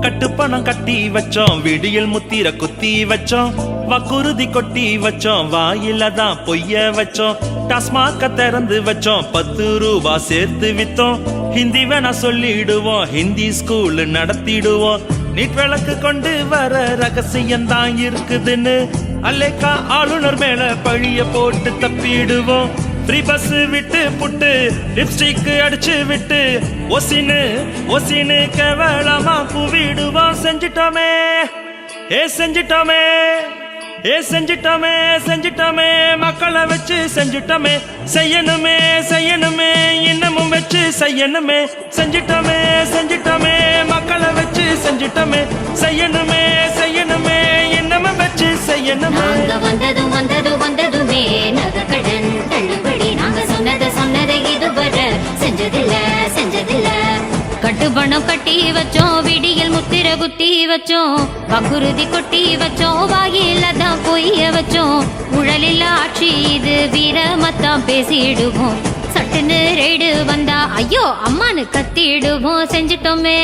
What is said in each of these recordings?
கட்டுப்பணம் கட்டி வச்சோம், விடியல் முத்திர குத்தி வச்சோம், வக்குருதி கொட்டி வச்சோம், வாயில தான் பொய்ய வச்சோம், டாஸ்மாக திறந்து வச்சோம், 10 ரூபா சேர்த்து வித்தோம், ஹிந்தி வேணா சொல்லிடுவோம், ஹிந்தி ஸ்கூல் நடத்திடுவோம், நீட் விளக்கு கொண்டு வர ரகசியம் தான் இருக்குதுன்னு அல்லேக்கா ஆளுநர் மேல பழிய போட்டு தப்பிடுவோம். ஃப்ரீ பஸ் விட்டு புட்டு லிப்ஸ்டிக் அடிச்சு விட்டு ஒசினு கேவலமா பூவிடுவோம். செஞ்சிட்டோமே செஞ்சிட்டோமே மக்களை வச்சு செஞ்சிட்டோமே, செய்யணுமே இன்னமும் வச்சு செய்யணுமே. செஞ்சிட்டோமே மக்களை வச்சு செஞ்சிட்டோமே, செய்யணுமே இன்னமும் வச்சு செய்யணுமே. வந்ததுமே நகக்கடன் தள்ளுபடி, நாங்க சொன்னதை இதுவரை செஞ்சதில்ல. கட்டுப்பணம் கட்டி வச்சோம், விடியல் முத்திர குத்தி வச்சோம், வக்குருதி கொட்டி வச்சோம், வாயில தான் பொய்ய வச்சோம், உழலில் ஆட்சி இது வீரமத்தான் பேசிடுவோம், சட்டுன்னு ரெய்டு வந்தா ஐயோ அம்மானு கத்திடுவோம். செஞ்சிட்டோமே.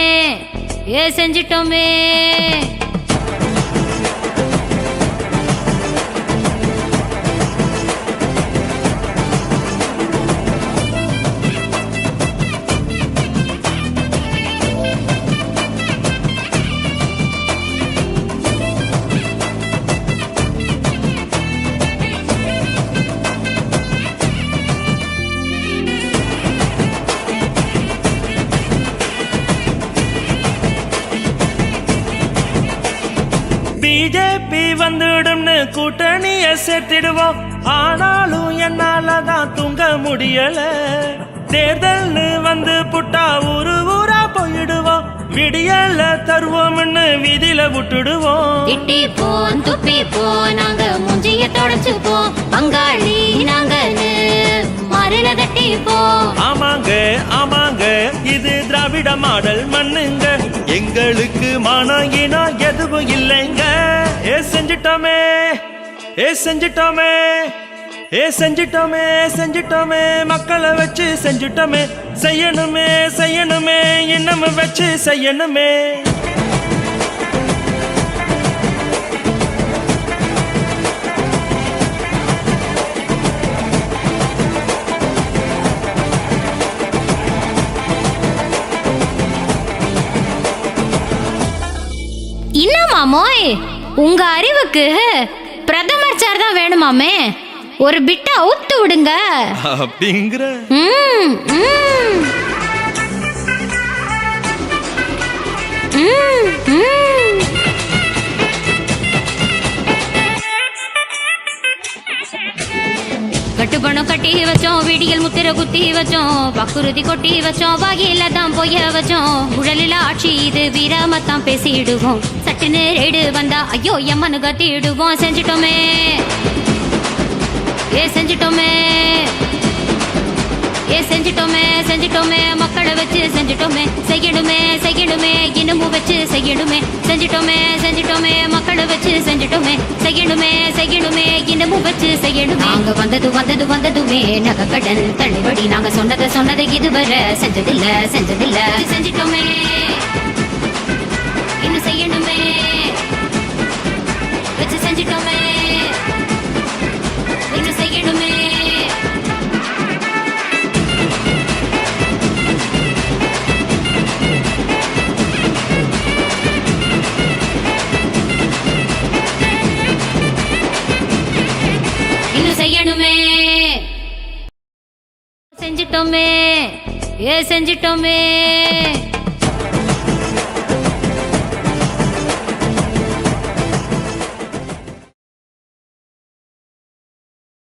பிஜேபி வந்துடும்னு கூட்டணிய சேர்த்திடுவோம், ஆனாலும் என்னாலதான் தூங்க முடியல, தேர்தல்னு வந்து புட்டா ஊரா போயிடுவோம், விடியல தருவோம்னு வீதியில விட்டுடுவோம். திட்டி போன் துப்பி போ, நாங்க மூஞ்சிய தொடச்சுப்போம், பங்காளி நாங்கன்னு மாறில தட்டி போ. ஆமாங்க இது திராவிட மாடல் மண்ணுங்க, எங்களுக்கு மானாயினா எதுவும் இல்லைங்க. செஞ்சிட்டோமே மக்களை வச்சு செஞ்சிட்டோமே, செய்யணுமே இன்னமும் வச்சு செய்யணுமே. இன்னமாமோய் உங்க அறிவுக்கு பிரதமர் சார் தான் வேணுமாமே, ஒரு பிட்ட அவுத்து விடுங்க அப்படிங்கிற. கட்டுப்பணம் கட்டி வச்சோம், விடியல் முத்திர குத்தி வச்சோம், வக்குருதி கொட்டி வச்சோம், வாயில தான் பொய்ய வச்சோம், உழலில் ஆட்சி இது வீரமத்தான் பேசிடுவோம், சட்டுன்னு ரெய்டு வந்தா ஐயோ எம்மனு கத்திடுவோம். செஞ்சிட்டோமே மக்களை வச்சு செஞ்சிட்டோமே, செய்யணுமே இன்னமும் வச்சு செய்யணுமே. செஞ்சிட்டோமே மக்களை வச்சு செஞ்சிட்டோமே, செய்யணுமே இன்னமும் வச்சு செய்யணுமே. நாங்க வந்ததுமே நகக்கடன் தள்ளுபடி, நாங்க சொன்னதை இதுவரை செஞ்சதில்ல. செஞ்சிட்டோமே இன்னும் செய்யணுமே, வச்சு செஞ்சிட்டோமே இன்னும் செய்யணுமே. செஞ்சிட்டோமே.